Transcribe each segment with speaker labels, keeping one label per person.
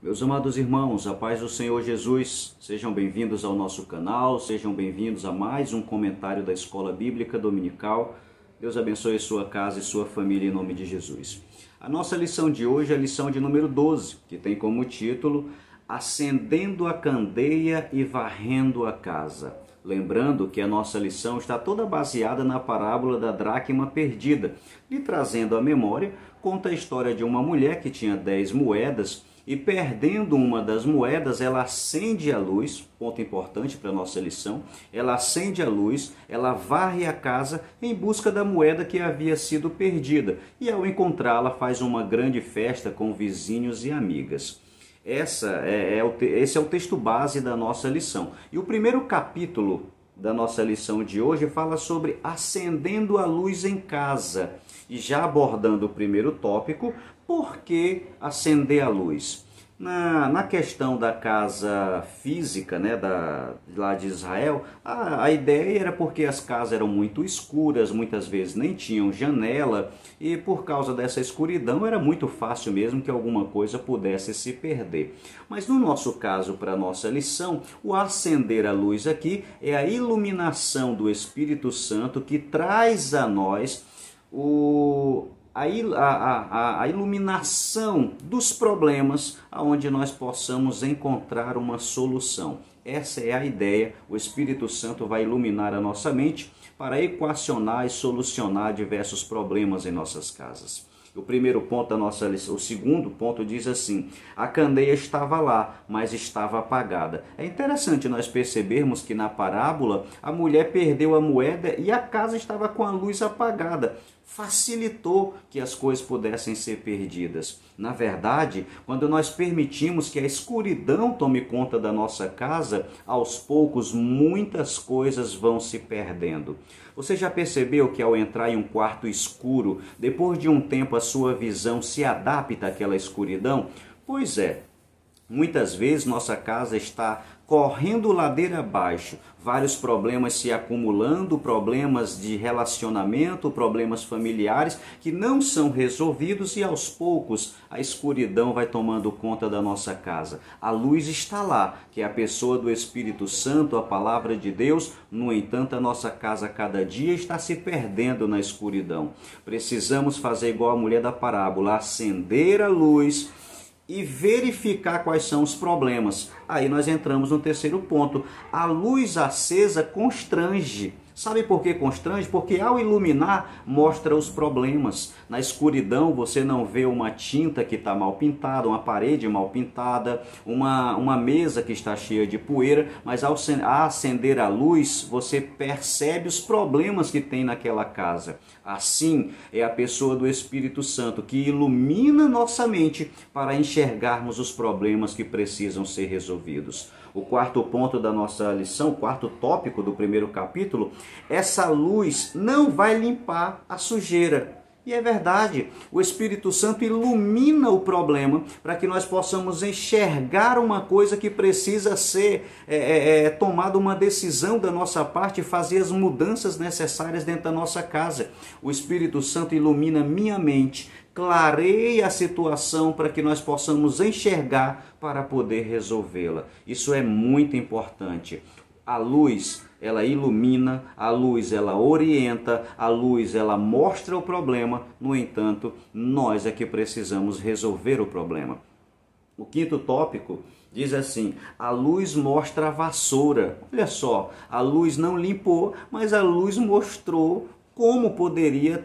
Speaker 1: Meus amados irmãos, a paz do Senhor Jesus, sejam bem-vindos ao nosso canal, sejam bem-vindos a mais um comentário da Escola Bíblica Dominical. Deus abençoe sua casa e sua família em nome de Jesus. A nossa lição de hoje é a lição de número 12, que tem como título Acendendo a Candeia e Varrendo a Casa. Lembrando que a nossa lição está toda baseada na parábola da dracma perdida. E trazendo à memória, conta a história de uma mulher que tinha 10 moedas e perdendo uma das moedas, ela acende a luz, ponto importante para a nossa lição, ela acende a luz, ela varre a casa em busca da moeda que havia sido perdida. E ao encontrá-la, faz uma grande festa com vizinhos e amigas. Esse é o texto base da nossa lição. E o primeiro capítulo da nossa lição de hoje fala sobre acendendo a luz em casa. E já abordando o primeiro tópico, por que acender a luz? Na questão da casa física, lá de Israel, a ideia era porque as casas eram muito escuras, muitas vezes nem tinham janela, e por causa dessa escuridão era muito fácil mesmo que alguma coisa pudesse se perder. Mas no nosso caso, para a nossa lição, o acender a luz aqui é a iluminação do Espírito Santo que traz a nós a iluminação dos problemas aonde nós possamos encontrar uma solução. Essa é a ideia. O Espírito Santo vai iluminar a nossa mente para equacionar e solucionar diversos problemas em nossas casas. O primeiro ponto da nossa lição, o segundo ponto diz assim: a candeia estava lá, mas estava apagada. É interessante nós percebermos que na parábola a mulher perdeu a moeda e a casa estava com a luz apagada. Facilitou que as coisas pudessem ser perdidas. Na verdade, quando nós permitimos que a escuridão tome conta da nossa casa, aos poucos muitas coisas vão se perdendo. Você já percebeu que ao entrar em um quarto escuro, depois de um tempo a sua visão se adapta àquela escuridão? Pois é, muitas vezes nossa casa está correndo ladeira abaixo, vários problemas se acumulando, problemas de relacionamento, problemas familiares que não são resolvidos e aos poucos a escuridão vai tomando conta da nossa casa. A luz está lá, que é a pessoa do Espírito Santo, a palavra de Deus, no entanto a nossa casa cada dia está se perdendo na escuridão. Precisamos fazer igual a mulher da parábola, acender a luz e verificar quais são os problemas. Aí nós entramos no terceiro ponto. A luz acesa constrange. Sabe por que constrange? Porque ao iluminar, mostra os problemas. Na escuridão, você não vê uma tinta que está mal pintada, uma parede mal pintada, uma mesa que está cheia de poeira, mas ao acender a luz, você percebe os problemas que tem naquela casa. Assim, é a pessoa do Espírito Santo que ilumina nossa mente para enxergarmos os problemas que precisam ser resolvidos. O quarto ponto da nossa lição, o quarto tópico do primeiro capítulo, essa luz não vai limpar a sujeira. E é verdade, o Espírito Santo ilumina o problema para que nós possamos enxergar uma coisa que precisa ser tomada uma decisão da nossa parte e fazer as mudanças necessárias dentro da nossa casa. O Espírito Santo ilumina minha mente, clareia a situação para que nós possamos enxergar para poder resolvê-la. Isso é muito importante. A luz, ela ilumina, a luz, ela orienta, a luz, ela mostra o problema. No entanto, nós é que precisamos resolver o problema. O quinto tópico diz assim: a luz mostra a vassoura. Olha só, a luz não limpou, mas a luz mostrou como poderia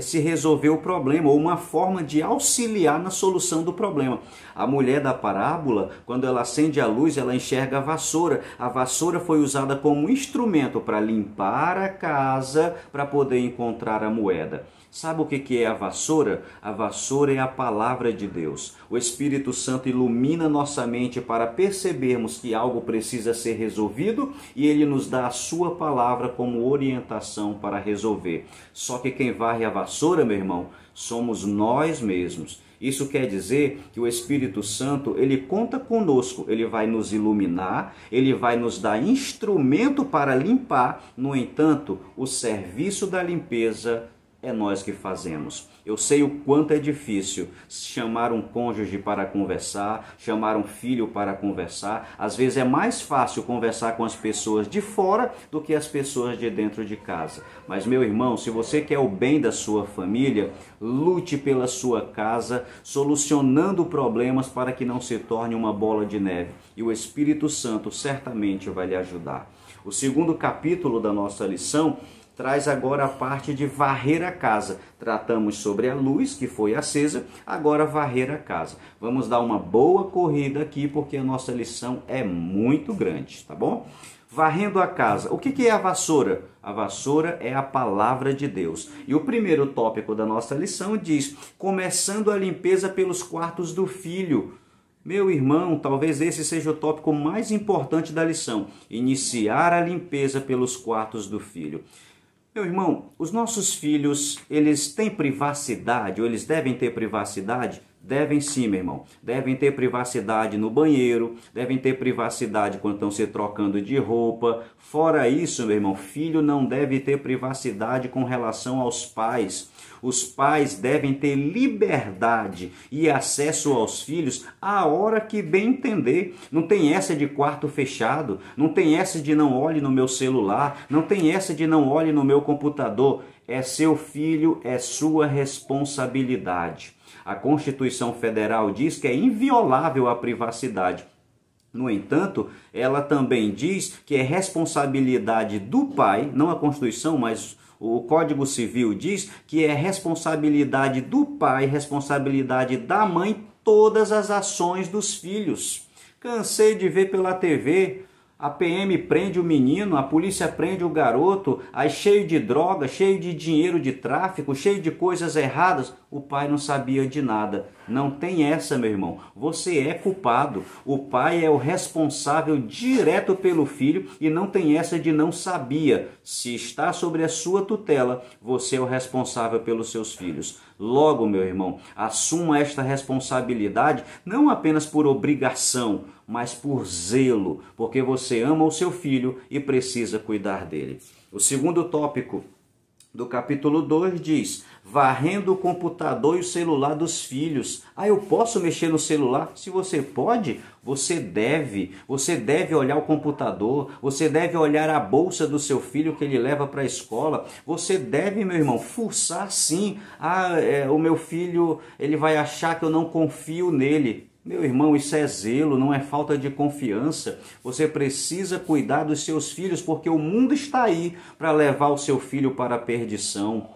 Speaker 1: se resolver o problema, ou uma forma de auxiliar na solução do problema. A mulher da parábola, quando ela acende a luz, ela enxerga a vassoura. A vassoura foi usada como instrumento para limpar a casa, para poder encontrar a moeda. Sabe o que é a vassoura? A vassoura é a palavra de Deus. O Espírito Santo ilumina nossa mente para percebermos que algo precisa ser resolvido e ele nos dá a sua palavra como orientação para resolver. Só que quem varre a vassoura, meu irmão, somos nós mesmos. Isso quer dizer que o Espírito Santo, ele conta conosco, ele vai nos iluminar, ele vai nos dar instrumento para limpar. No entanto, o serviço da limpeza é nós que fazemos. Eu sei o quanto é difícil chamar um cônjuge para conversar, chamar um filho para conversar. Às vezes é mais fácil conversar com as pessoas de fora do que as pessoas de dentro de casa. Mas, meu irmão, se você quer o bem da sua família, lute pela sua casa, solucionando problemas para que não se torne uma bola de neve. E o Espírito Santo certamente vai lhe ajudar. O segundo capítulo da nossa lição traz agora a parte de varrer a casa. Tratamos sobre a luz que foi acesa, agora varrer a casa. Vamos dar uma boa corrida aqui porque a nossa lição é muito grande, tá bom? Varrendo a casa. O que é a vassoura? A vassoura é a palavra de Deus. E o primeiro tópico da nossa lição diz: começando a limpeza pelos quartos do filho. Meu irmão, talvez esse seja o tópico mais importante da lição. Iniciar a limpeza pelos quartos do filho. Meu irmão, os nossos filhos, eles têm privacidade, ou eles devem ter privacidade? Devem sim, meu irmão. Devem ter privacidade no banheiro, devem ter privacidade quando estão se trocando de roupa. Fora isso, meu irmão, filho não deve ter privacidade com relação aos pais. Os pais devem ter liberdade e acesso aos filhos a hora que bem entender. Não tem essa de quarto fechado, não tem essa de não olhe no meu celular, não tem essa de não olhe no meu computador. É seu filho, é sua responsabilidade. A Constituição Federal diz que é inviolável a privacidade. No entanto, ela também diz que é responsabilidade do pai, não a Constituição, mas o Código Civil diz que é responsabilidade do pai, responsabilidade da mãe, todas as ações dos filhos. Cansei de ver pela TV, a PM prende o menino, a polícia prende o garoto, aí cheio de droga, cheio de dinheiro de tráfico, cheio de coisas erradas. O pai não sabia de nada. Não tem essa, meu irmão. Você é culpado. O pai é o responsável direto pelo filho e não tem essa de não sabia. Se está sobre a sua tutela, você é o responsável pelos seus filhos. Logo, meu irmão, assuma esta responsabilidade não apenas por obrigação, mas por zelo, porque você ama o seu filho e precisa cuidar dele. O segundo tópico do capítulo 2 diz: varrendo o computador e o celular dos filhos. Eu posso mexer no celular? Se você pode, você deve olhar o computador, você deve olhar a bolsa do seu filho que ele leva para a escola, você deve, meu irmão, fuçar sim. O meu filho, ele vai achar que eu não confio nele. Meu irmão, isso é zelo, não é falta de confiança. Você precisa cuidar dos seus filhos, porque o mundo está aí para levar o seu filho para a perdição.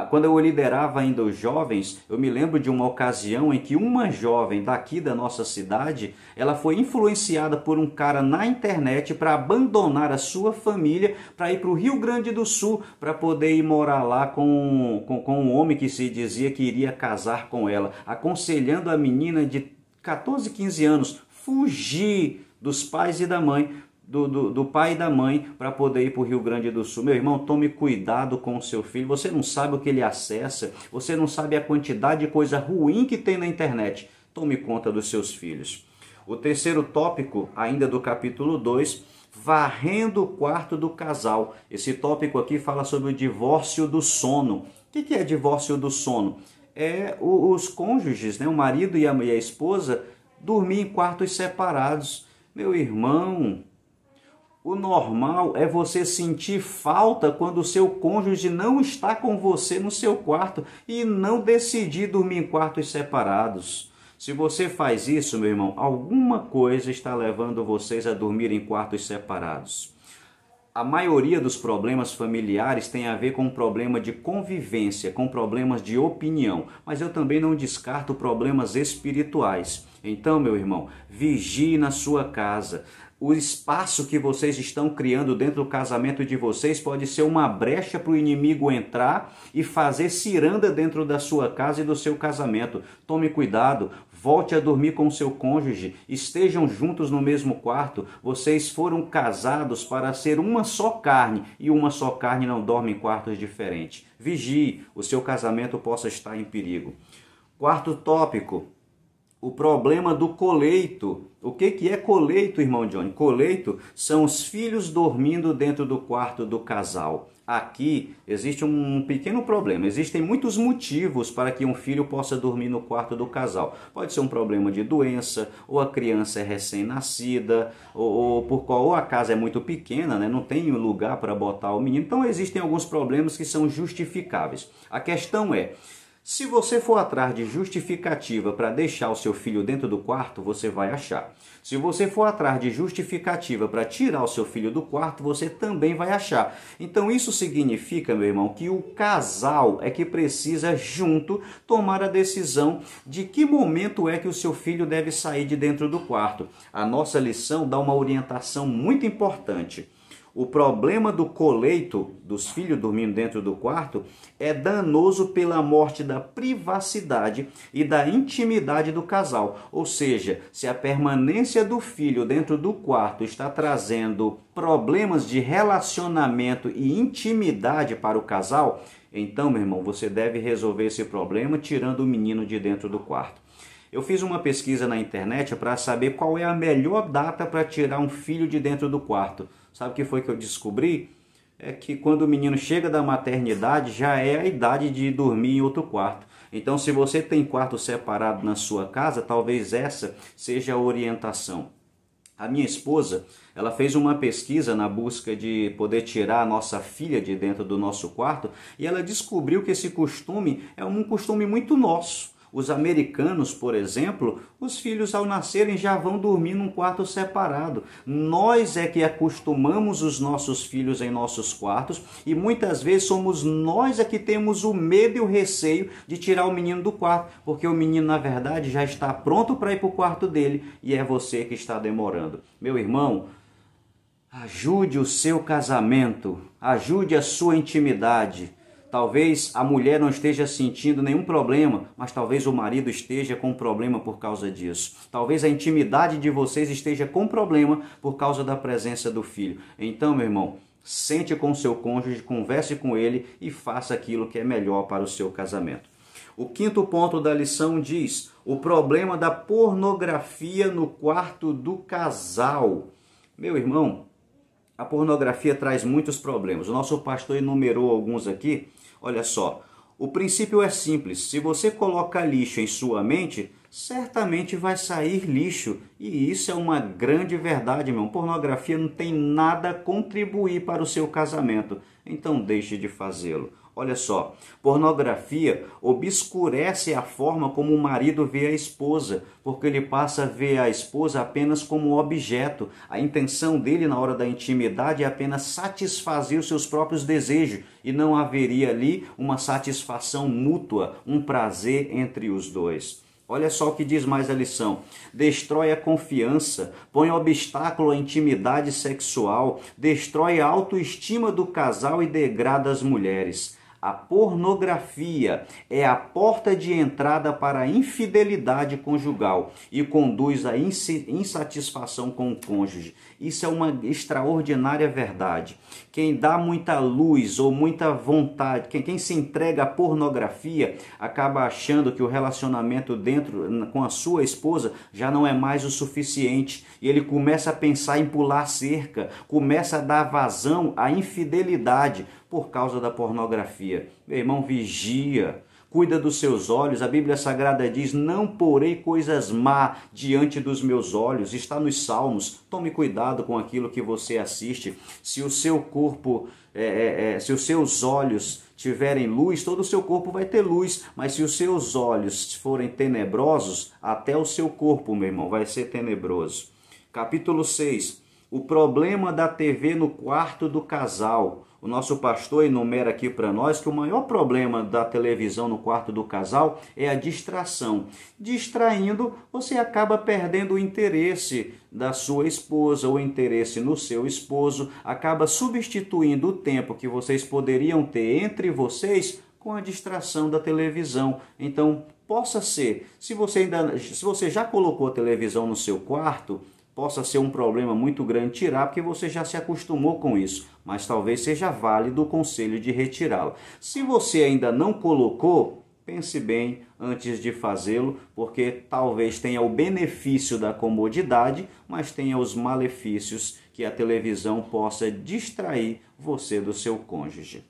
Speaker 1: Quando eu liderava ainda os jovens, eu me lembro de uma ocasião em que uma jovem daqui da nossa cidade, ela foi influenciada por um cara na internet para abandonar a sua família, para ir para o Rio Grande do Sul, para poder ir morar lá com um homem que se dizia que iria casar com ela, aconselhando a menina de 14, 15 anos fugir dos pais e da mãe, do pai e da mãe, para poder ir para o Rio Grande do Sul. Meu irmão, tome cuidado com o seu filho. Você não sabe o que ele acessa, você não sabe a quantidade de coisa ruim que tem na internet. Tome conta dos seus filhos. O terceiro tópico, ainda do capítulo 2, varrendo o quarto do casal. Esse tópico aqui fala sobre o divórcio do sono. O que é divórcio do sono? É os cônjuges, né? O marido e a esposa, dormir em quartos separados. Meu irmão, o normal é você sentir falta quando o seu cônjuge não está com você no seu quarto e não decidir dormir em quartos separados. Se você faz isso, meu irmão, alguma coisa está levando vocês a dormir em quartos separados. A maioria dos problemas familiares tem a ver com problema de convivência, com problemas de opinião, mas eu também não descarto problemas espirituais. Então, meu irmão, vigie na sua casa. O espaço que vocês estão criando dentro do casamento de vocês pode ser uma brecha para o inimigo entrar e fazer ciranda dentro da sua casa e do seu casamento. Tome cuidado, volte a dormir com o seu cônjuge, estejam juntos no mesmo quarto. Vocês foram casados para ser uma só carne e uma só carne não dorme em quartos diferentes. Vigie, o seu casamento possa estar em perigo. Quarto tópico. o problema do coleito. O que é coleito, irmão Johnny? Coleito são os filhos dormindo dentro do quarto do casal. Aqui existe um pequeno problema. Existem muitos motivos para que um filho possa dormir no quarto do casal. Pode ser um problema de doença, ou a criança é recém-nascida, ou a casa é muito pequena, né? Não tem lugar para botar o menino. Então existem alguns problemas que são justificáveis. A questão é, se você for atrás de justificativa para deixar o seu filho dentro do quarto, você vai achar. Se você for atrás de justificativa para tirar o seu filho do quarto, você também vai achar. Então isso significa, meu irmão, que o casal é que precisa junto tomar a decisão de que momento é que o seu filho deve sair de dentro do quarto. A nossa lição dá uma orientação muito importante. O problema do coleito, dos filhos dormindo dentro do quarto, é danoso pela morte da privacidade e da intimidade do casal. Ou seja, se a permanência do filho dentro do quarto está trazendo problemas de relacionamento e intimidade para o casal, então, meu irmão, você deve resolver esse problema tirando o menino de dentro do quarto. Eu fiz uma pesquisa na internet para saber qual é a melhor data para tirar um filho de dentro do quarto. Sabe o que foi que eu descobri? É que quando o menino chega da maternidade, já é a idade de dormir em outro quarto. Então, se você tem quarto separado na sua casa, talvez essa seja a orientação. A minha esposa, ela fez uma pesquisa na busca de poder tirar a nossa filha de dentro do nosso quarto e ela descobriu que esse costume é um costume muito nosso. Os americanos, por exemplo, os filhos ao nascerem já vão dormir num quarto separado. Nós é que acostumamos os nossos filhos em nossos quartos e muitas vezes somos nós é que temos o medo e o receio de tirar o menino do quarto, porque o menino, na verdade, já está pronto para ir para o quarto dele e é você que está demorando. Meu irmão, ajude o seu casamento, ajude a sua intimidade. Talvez a mulher não esteja sentindo nenhum problema, mas talvez o marido esteja com problema por causa disso. Talvez a intimidade de vocês esteja com problema por causa da presença do filho. Então, meu irmão, sente com o seu cônjuge, converse com ele e faça aquilo que é melhor para o seu casamento. O quinto ponto da lição diz: o problema da pornografia no quarto do casal. Meu irmão, a pornografia traz muitos problemas. O nosso pastor enumerou alguns aqui. Olha só, o princípio é simples. Se você coloca lixo em sua mente, certamente vai sair lixo. E isso é uma grande verdade, meu. Pornografia não tem nada a contribuir para o seu casamento. Então deixe de fazê-lo. Olha só, pornografia obscurece a forma como o marido vê a esposa, porque ele passa a ver a esposa apenas como objeto. A intenção dele na hora da intimidade é apenas satisfazer os seus próprios desejos e não haveria ali uma satisfação mútua, um prazer entre os dois. Olha só o que diz mais a lição. Destrói a confiança, põe obstáculo à intimidade sexual, destrói a autoestima do casal e degrada as mulheres. A pornografia é a porta de entrada para a infidelidade conjugal e conduz à insatisfação com o cônjuge. Isso é uma extraordinária verdade. Quem dá muita luz ou muita vontade, quem se entrega à pornografia, acaba achando que o relacionamento com a sua esposa já não é mais o suficiente. E ele começa a pensar em pular cerca, começa a dar vazão à infidelidade por causa da pornografia. Meu irmão, vigia, cuida dos seus olhos. A Bíblia Sagrada diz: não porei coisas má diante dos meus olhos. Está nos Salmos. Tome cuidado com aquilo que você assiste. Se o seu corpo, se os seus olhos tiverem luz, todo o seu corpo vai ter luz. Mas se os seus olhos forem tenebrosos, até o seu corpo, meu irmão, vai ser tenebroso. Capítulo 6. O problema da TV no quarto do casal. O nosso pastor enumera aqui para nós que o maior problema da televisão no quarto do casal é a distração. Distraindo, você acaba perdendo o interesse da sua esposa, o interesse no seu esposo, acaba substituindo o tempo que vocês poderiam ter entre vocês com a distração da televisão. Então, possa ser, se você já colocou a televisão no seu quarto, possa ser um problema muito grande tirar, porque você já se acostumou com isso, mas talvez seja válido o conselho de retirá-la. Se você ainda não colocou, pense bem antes de fazê-lo, porque talvez tenha o benefício da comodidade, mas tenha os malefícios que a televisão possa distrair você do seu cônjuge.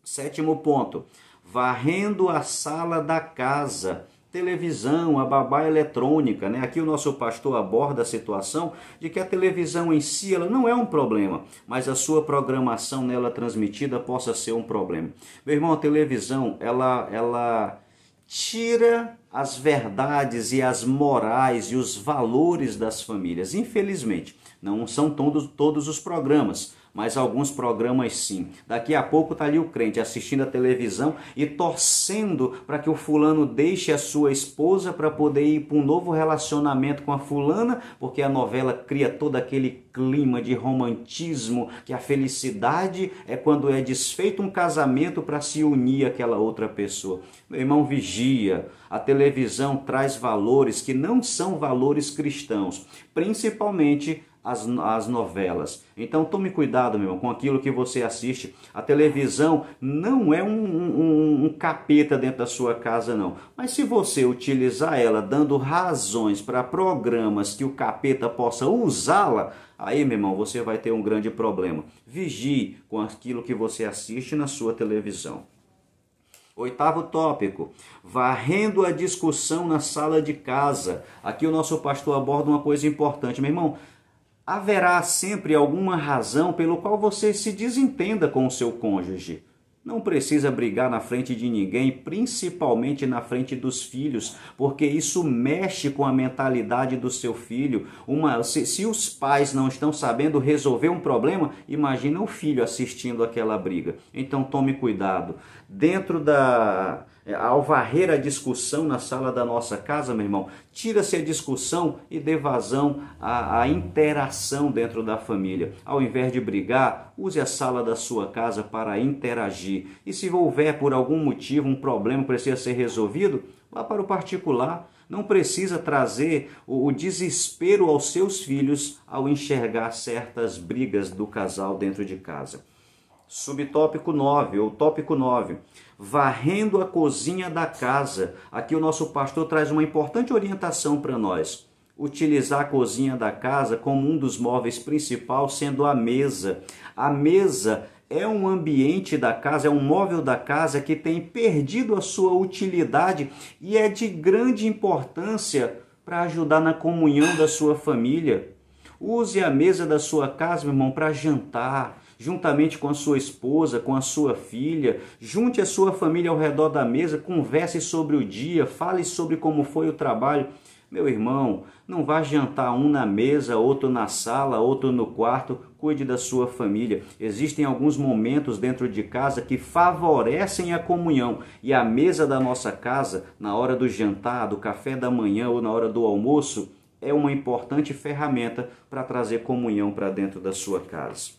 Speaker 1: 7º ponto, varrendo a sala da casa. Televisão, a babá eletrônica, né? Aqui o nosso pastor aborda a situação de que a televisão em si ela não é um problema, mas a sua programação nela transmitida possa ser um problema. Meu irmão, a televisão ela tira as verdades e as morais e os valores das famílias. Infelizmente, não são todos os programas, mas alguns programas sim. Daqui a pouco está ali o crente assistindo a televisão e torcendo para que o fulano deixe a sua esposa para poder ir para um novo relacionamento com a fulana, porque a novela cria todo aquele clima de romantismo, que a felicidade é quando é desfeito um casamento para se unir àquela outra pessoa. Meu irmão, vigia. A televisão traz valores que não são valores cristãos, principalmente as novelas. Então tome cuidado, meu irmão, com aquilo que você assiste. A televisão não é um capeta dentro da sua casa, não. Mas se você utilizar ela dando razões para programas que o capeta possa usá-la, aí, meu irmão, você vai ter um grande problema. Vigie com aquilo que você assiste na sua televisão. 8º tópico, varrendo a discussão na sala de casa. Aqui o nosso pastor aborda uma coisa importante. Meu irmão, haverá sempre alguma razão pelo qual você se desentenda com o seu cônjuge. Não precisa brigar na frente de ninguém, principalmente na frente dos filhos, porque isso mexe com a mentalidade do seu filho. Se os pais não estão sabendo resolver um problema, imagina o filho assistindo aquela briga. Então tome cuidado. Ao varrer a discussão na sala da nossa casa, meu irmão, tira-se a discussão e dê vazão à interação dentro da família. Ao invés de brigar, use a sala da sua casa para interagir. E se houver por algum motivo um problema que precisa ser resolvido, vá para o particular. Não precisa trazer o desespero aos seus filhos ao enxergar certas brigas do casal dentro de casa. Subtópico 9, ou tópico 9, varrendo a cozinha da casa. Aqui o nosso pastor traz uma importante orientação para nós. Utilizar a cozinha da casa como um dos móveis principais, sendo a mesa. A mesa é um ambiente da casa, é um móvel da casa que tem perdido a sua utilidade e é de grande importância para ajudar na comunhão da sua família. Use a mesa da sua casa, meu irmão, para jantar, juntamente com a sua esposa, com a sua filha. Junte a sua família ao redor da mesa, converse sobre o dia, fale sobre como foi o trabalho. Meu irmão, não vá jantar um na mesa, outro na sala, outro no quarto. Cuide da sua família. Existem alguns momentos dentro de casa que favorecem a comunhão. E a mesa da nossa casa, na hora do jantar, do café da manhã ou na hora do almoço, é uma importante ferramenta para trazer comunhão para dentro da sua casa.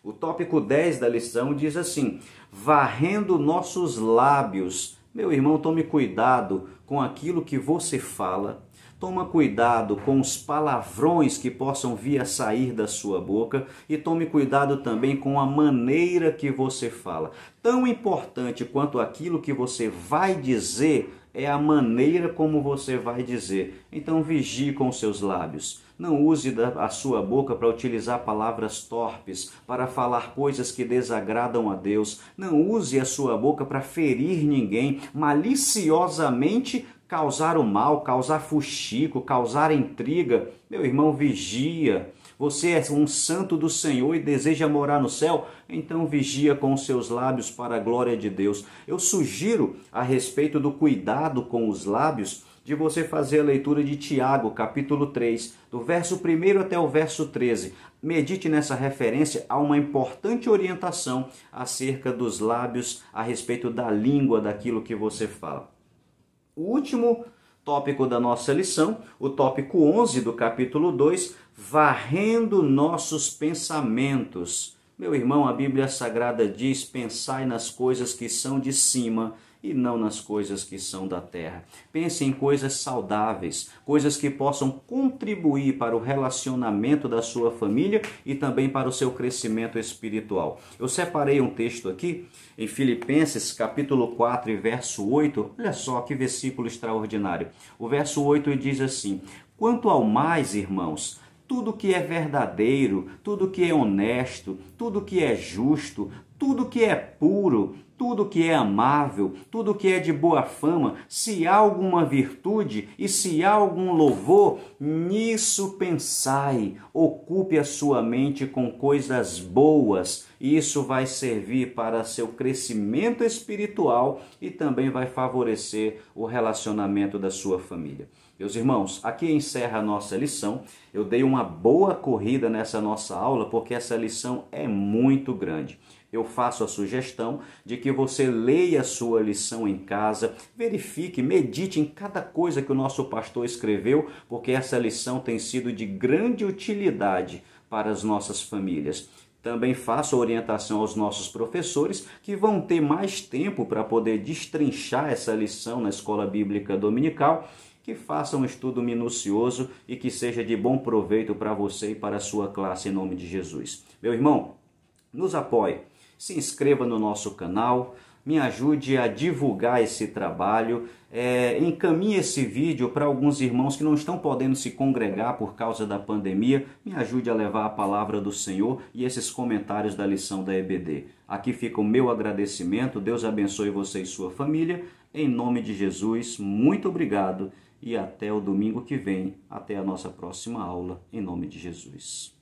Speaker 1: O tópico 10 da lição diz assim, varrendo nossos lábios. Meu irmão, tome cuidado com aquilo que você fala. Toma cuidado com os palavrões que possam vir a sair da sua boca e tome cuidado também com a maneira que você fala. Tão importante quanto aquilo que você vai dizer é a maneira como você vai dizer. Então vigie com os seus lábios. Não use a sua boca para utilizar palavras torpes, para falar coisas que desagradam a Deus. Não use a sua boca para ferir ninguém, maliciosamente causar o mal, causar fuxico, causar intriga. Meu irmão, vigia. Você é um santo do Senhor e deseja morar no céu? Então vigia com os seus lábios para a glória de Deus. Eu sugiro, a respeito do cuidado com os lábios, de você fazer a leitura de Tiago, capítulo 3, do verso 1 até o verso 13. Medite nessa referência a uma importante orientação acerca dos lábios, a respeito da língua, daquilo que você fala. O último tópico da nossa lição, o tópico 11 do capítulo 2, varrendo nossos pensamentos. Meu irmão, a Bíblia Sagrada diz, pensai nas coisas que são de cima e não nas coisas que são da terra. Pense em coisas saudáveis, coisas que possam contribuir para o relacionamento da sua família e também para o seu crescimento espiritual. Eu separei um texto aqui em Filipenses capítulo 4 e verso 8. Olha só que versículo extraordinário. O verso 8 diz assim: quanto ao mais, irmãos, tudo que é verdadeiro, tudo que é honesto, tudo que é justo, tudo que é puro, tudo que é amável, tudo que é de boa fama, se há alguma virtude e se há algum louvor, nisso pensai. Ocupe a sua mente com coisas boas. Isso vai servir para seu crescimento espiritual e também vai favorecer o relacionamento da sua família. Meus irmãos, aqui encerra a nossa lição. Eu dei uma boa corrida nessa nossa aula porque essa lição é muito grande. Eu faço a sugestão de que você leia a sua lição em casa, verifique, medite em cada coisa que o nosso pastor escreveu, porque essa lição tem sido de grande utilidade para as nossas famílias. Também faço a orientação aos nossos professores que vão ter mais tempo para poder destrinchar essa lição na escola bíblica dominical, que façam um estudo minucioso e que seja de bom proveito para você e para a sua classe em nome de Jesus. Meu irmão, nos apoie, se inscreva no nosso canal, me ajude a divulgar esse trabalho, encaminhe esse vídeo para alguns irmãos que não estão podendo se congregar por causa da pandemia, me ajude a levar a palavra do Senhor e esses comentários da lição da EBD. Aqui fica o meu agradecimento, Deus abençoe você e sua família, em nome de Jesus, muito obrigado e até o domingo que vem, até a nossa próxima aula, em nome de Jesus.